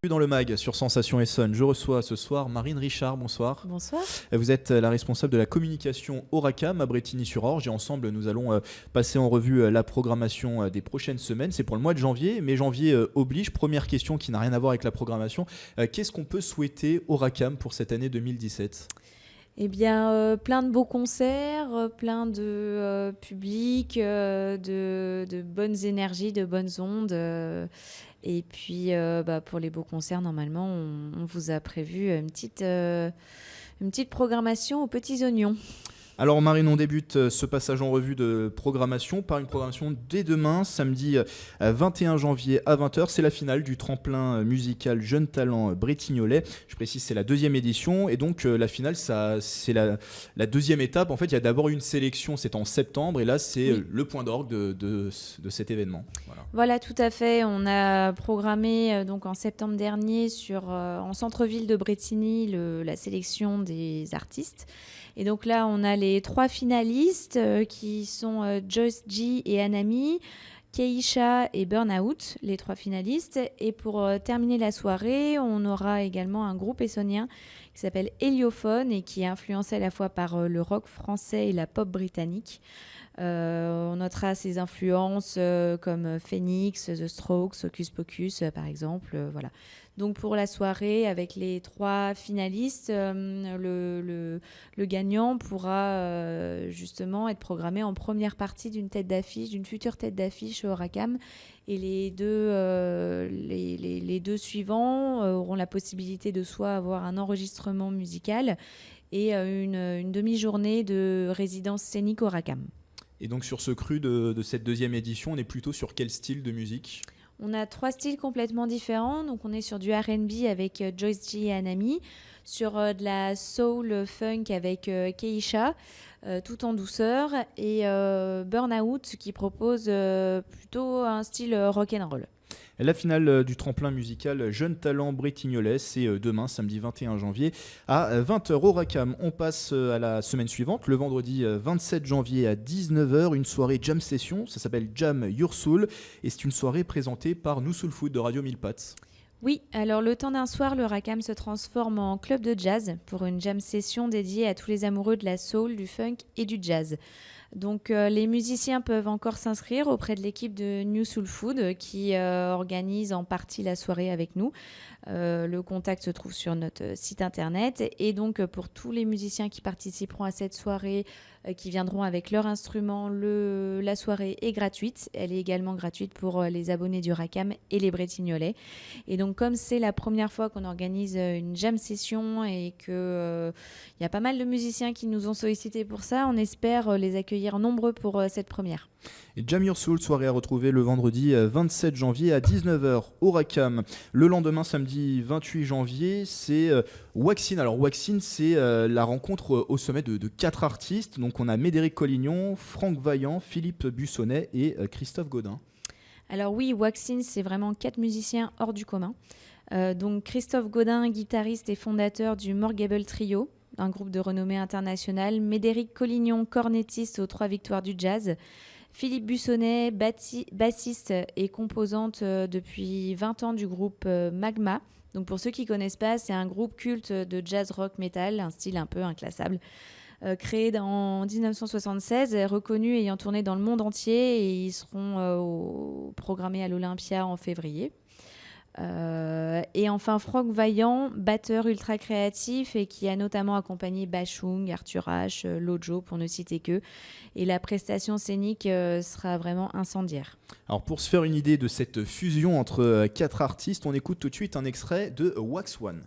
Dans le MAG sur Sensation Essonne, je reçois ce soir Marine Richard, bonsoir. Bonsoir. Vous êtes la responsable de la communication au RACAM à Brétigny-sur-Orge et ensemble nous allons passer en revue la programmation des prochaines semaines. C'est pour le mois de janvier, mais janvier oblige. Première question qui n'a rien à voir avec la programmation. Qu'est-ce qu'on peut souhaiter au RACAM pour cette année 2017 ? Eh bien, plein de beaux concerts, plein de publics, de bonnes énergies, de bonnes ondes. Et puis, pour les beaux concerts, normalement, on vous a prévu une petite programmation aux petits oignons. Alors Marine, on débute ce passage en revue de programmation par une programmation dès demain, samedi 21 janvier à 20h. C'est la finale du tremplin musical Jeunes Talents Bretignolais. Je précise, c'est la deuxième édition et donc la finale, c'est la deuxième étape. En fait, il y a d'abord une sélection, c'est en septembre et là, c'est le point d'orgue de cet événement. Voilà, tout à fait. On a programmé donc en septembre dernier en centre-ville de Bretigny la sélection des artistes. Et donc là, on a les 3 finalistes qui sont Joyce G et Anami, Keisha et Burnout, les 3 finalistes. Et pour terminer la soirée, on aura également un groupe essonien qui s'appelle Héliophone et qui est influencé à la fois par le rock français et la pop britannique. On notera ses influences comme Phoenix, The Strokes, Hocus Pocus par exemple. Voilà. Donc pour la soirée, avec les 3 finalistes, le gagnant pourra justement être programmé en première partie d'une future tête d'affiche au RACAM. Et les deux suivants auront la possibilité de soit avoir un enregistrement musical et une demi-journée de résidence scénique au RACAM. Et donc sur ce cru de cette deuxième édition, on est plutôt sur quel style de musique ? On a 3 styles complètement différents. Donc, on est sur du R&B avec Joyce G et Anami, sur de la soul funk avec Keisha, tout en douceur, et Burnout qui propose plutôt un style rock'n'roll. La finale du tremplin musical Jeunes Talents Bretignolais, c'est demain, samedi 21 janvier, à 20h au RACAM. On passe à la semaine suivante, le vendredi 27 janvier à 19h, une soirée jam session, ça s'appelle Jam Your Soul, et c'est une soirée présentée par Nous Soul Food de Radio Mille Pattes. Oui, alors le temps d'un soir, le RACAM se transforme en club de jazz pour une jam session dédiée à tous les amoureux de la soul, du funk et du jazz. Donc les musiciens peuvent encore s'inscrire auprès de l'équipe de New Soul Food qui organise en partie la soirée avec nous. Le contact se trouve sur notre site internet et donc pour tous les musiciens qui participeront à cette soirée, qui viendront avec leur instrument, la soirée est gratuite. Elle est également gratuite pour les abonnés du RACAM et les Bretignolais. Et donc comme c'est la première fois qu'on organise une jam session et qu'il y a pas mal de musiciens qui nous ont sollicité pour ça, on espère les accueillir nombreux pour cette première. Et Jam Your Soul, soirée à retrouver le vendredi 27 janvier à 19h au RACAM. Le lendemain, samedi 28 janvier, c'est Waxin. Alors Waxin, c'est la rencontre au sommet de 4 artistes. Donc on a Médéric Collignon, Franck Vaillant, Philippe Bussonnet et Christophe Godin. Alors oui, Waxin, c'est vraiment 4 musiciens hors du commun. Donc Christophe Godin, guitariste et fondateur du Morgable Trio, un groupe de renommée internationale. Médéric Collignon, cornettiste aux 3 victoires du jazz. Philippe Bussonnet, bassiste et composante depuis 20 ans du groupe Magma. Donc pour ceux qui ne connaissent pas, c'est un groupe culte de jazz rock metal, un style un peu inclassable. Créé en 1976, reconnu ayant tourné dans le monde entier et ils seront programmés à l'Olympia en février. Et enfin Franck Vaillant, batteur ultra créatif et qui a notamment accompagné Bachung, Arthur H, Lojo pour ne citer que. Et la prestation scénique sera vraiment incendiaire. Alors pour se faire une idée de cette fusion entre 4 artistes, on écoute tout de suite un extrait de Wax One.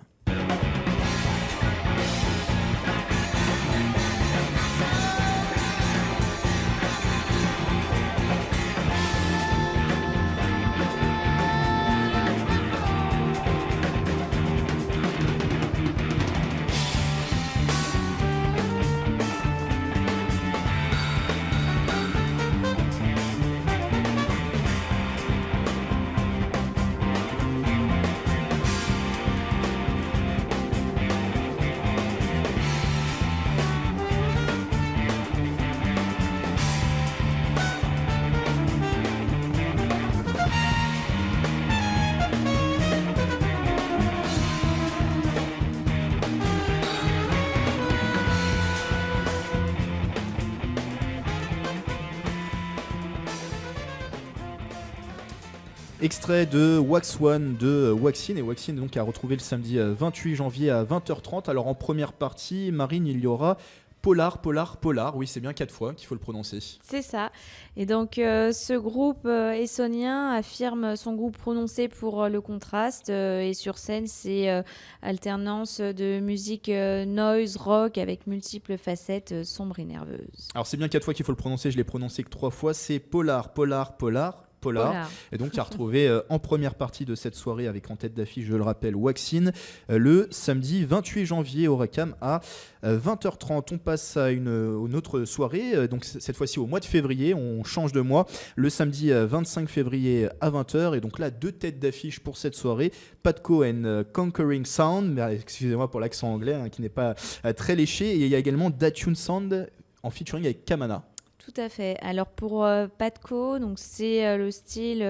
Extrait de Wax One de Waxin, et Waxin donc à retrouver le samedi 28 janvier à 20h30. Alors en première partie, Marine, il y aura Polar, Polar, Polar. Oui, c'est bien 4 fois qu'il faut le prononcer. C'est ça. Et donc, ce groupe essonien affirme son goût prononcé pour le contraste. Et sur scène, c'est alternance de musique noise, rock, avec multiples facettes sombres et nerveuses. Alors c'est bien 4 fois qu'il faut le prononcer, je l'ai prononcé que 3 fois. C'est Polar, Polar, Polar. Polar. Et donc à retrouver en première partie de cette soirée avec en tête d'affiche, je le rappelle, Waxin, le samedi 28 janvier au Racam à 20h30. On passe à une autre soirée, donc cette fois-ci au mois de février, on change de mois, le samedi 25 février à 20h. Et donc là, 2 têtes d'affiche pour cette soirée, Patco and Conquering Sound, mais excusez-moi pour l'accent anglais qui n'est pas très léché, et il y a également Datune Sound en featuring avec Kamana. Tout à fait. Alors pour Patco, donc c'est le style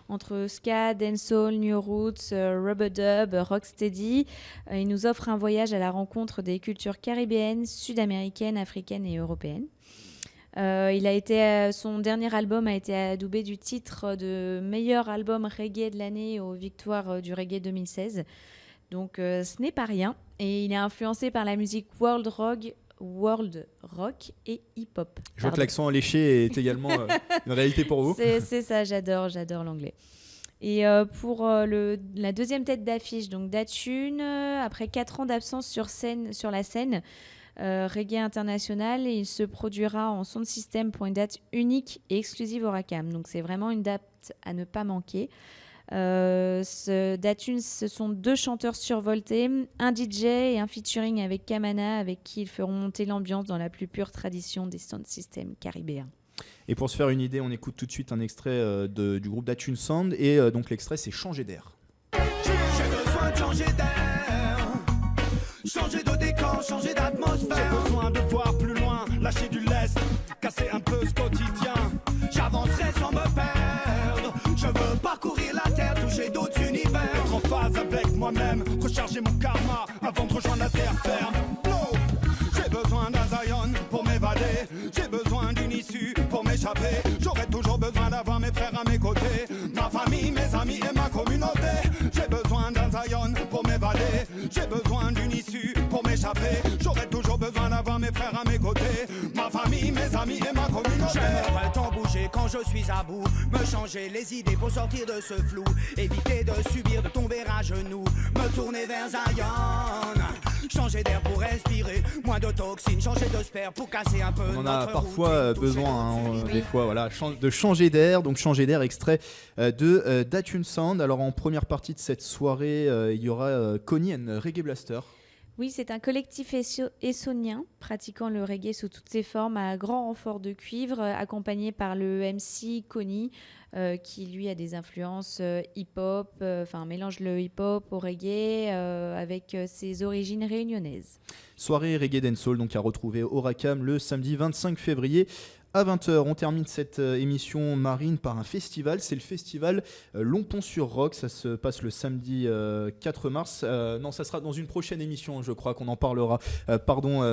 entre ska, dancehall, new roots, rubber-dub, rocksteady. Il nous offre un voyage à la rencontre des cultures caribéennes, sud-américaines, africaines et européennes. Son dernier album a été adoubé du titre de meilleur album reggae de l'année aux victoires du reggae 2016. Donc ce n'est pas rien. Et il est influencé par la musique world rock et hip-hop. Je vois que l'accent léché est également une réalité pour vous. C'est ça, j'adore l'anglais. Et pour la deuxième tête d'affiche, donc Datune, après 4 ans d'absence sur la scène reggae international, il se produira en sound system pour une date unique et exclusive au Racam. Donc c'est vraiment une date à ne pas manquer. Datune, ce sont 2 chanteurs survoltés, un DJ et un featuring avec Kamana, avec qui ils feront monter l'ambiance dans la plus pure tradition des sound systems caribéens. Et pour se faire une idée, on écoute tout de suite un extrait du groupe Datune Sound, et donc l'extrait c'est Changer d'air. J'ai besoin de changer d'air, changer de décor, changer d'atmosphère. J'ai besoin de voir plus loin, lâcher du lest, casser un peu ce quotidien. J'avancerai sans me perdre, je veux parcourir la terre, toucher d'autres univers. Être en phase avec moi-même, recharger mon karma avant de rejoindre la terre ferme. No, j'ai besoin d'un Zion pour m'évader, j'ai besoin d'une issue pour m'échapper. J'aurai toujours besoin d'avoir mes frères à mes côtés, ma famille, mes amis et ma communauté. J'ai besoin d'un Zion pour m'évader, j'ai besoin d'une issue pour m'échapper. J'aurai toujours besoin d'avoir mes frères à mes côtés, ma famille, mes amis et ma communauté. J'aimerais tant bouger quand je suis à bout, me changer les idées pour sortir de ce flou, éviter de subir, de tomber à genoux, me tourner vers Zion, changer d'air pour respirer, moins de toxines, changer de sphère pour casser un peu. On en a parfois besoin, des fois, voilà, de changer d'air. Donc changer d'air, extrait de Datune Sound. Alors en première partie de cette soirée, il y aura Connie and Reggae Blaster. Oui, c'est un collectif essonien pratiquant le reggae sous toutes ses formes à grand renfort de cuivre, accompagné par le MC Connie, qui lui a des influences hip-hop, mélange le hip-hop au reggae avec ses origines réunionnaises. Soirée reggae dancehall donc à retrouver au Racam le samedi 25 février. À 20h, on termine cette émission Marine par un festival. C'est le festival Longpont-sur-Roc. Ça se passe le samedi 4 mars. Non, ça sera dans une prochaine émission, je crois qu'on en parlera.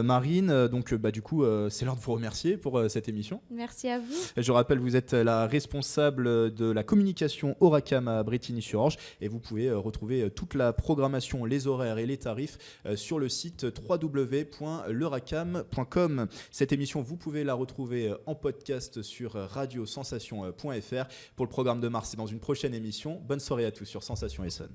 Marine. Donc, du coup, c'est l'heure de vous remercier pour cette émission. Merci à vous. Je rappelle, vous êtes la responsable de la communication au Racam à Brétigny-sur-Orge. Et vous pouvez retrouver toute la programmation, les horaires et les tarifs sur le site www.leracam.com. Cette émission, vous pouvez la retrouver en podcast sur radiosensation.fr. Pour le programme de mars, c'est dans une prochaine émission. Bonne soirée à tous sur Sensation Essonne.